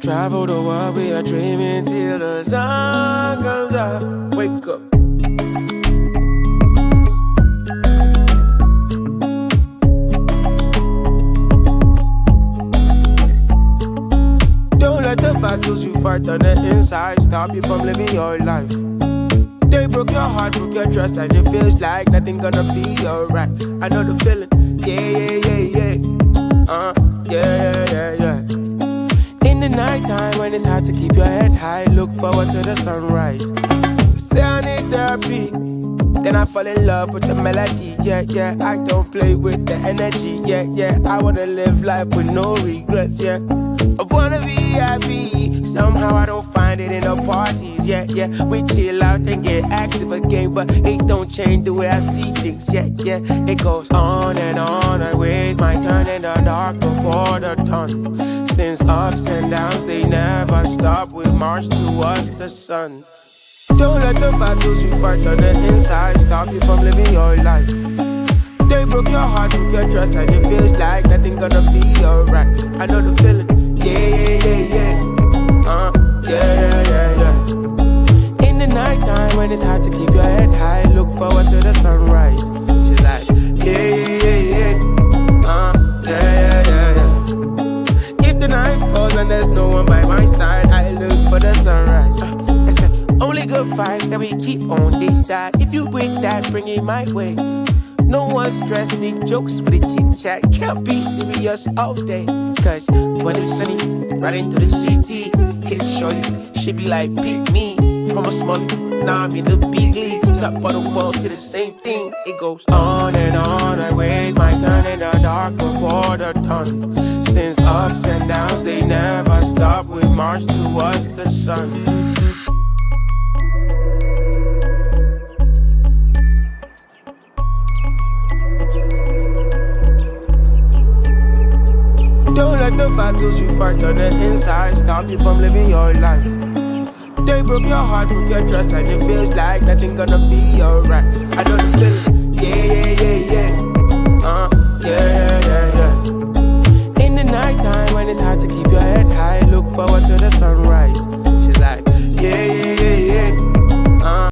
travel the world, we are dreaming till the sun comes up. Wake up. Don't let the battles you fight on the inside stop you from living your life. They broke your heart, broke your trust, and it feels like nothing gonna be alright. I know the feeling, yeah. Yeah. In the nighttime when it's hard to keep your head high, look forward to the sunrise. Say I need therapy, then I fall in love with the melody. Yeah. I don't play with the energy. Yeah. I wanna live life with no regrets. Yeah. I wanna be happy. Somehow I don't find it in the parties. Yeah. We chill out and get active again, but it don't change the way I see things. Yeah. It goes on and on. I wait my turn in the dark before the dawn. Since ups and downs, they never stop. We march towards the sun. Don't let the battles you fight on the inside stop you from living your life. They broke your heart, broke your trust, and it feels like nothing gonna be alright. I know the feeling, yeah. In the nighttime when it's hard to keep your head high, look forward to the sunrise. She's like, yeah. If the night falls and there's no one by my side, I look for the sunrise. I said, only good vibes that we keep on this side. If you with that, bring it my way. No one stressed, need jokes with a chit chat. Can't be serious all day. Cause when it's sunny, right into the city, hit shorty, she be like, pick me. From a small, now I'm in the big leagues. Top of the world, see the same thing. It goes on and on. I wait my turn in the dark before the dawn. Since ups and downs, they never stop. We march towards the sun. Don't let the battles you fight on the inside stop you from living your life. They broke your heart, broke your trust, and it feels like nothing gonna be alright. I know the feeling, yeah.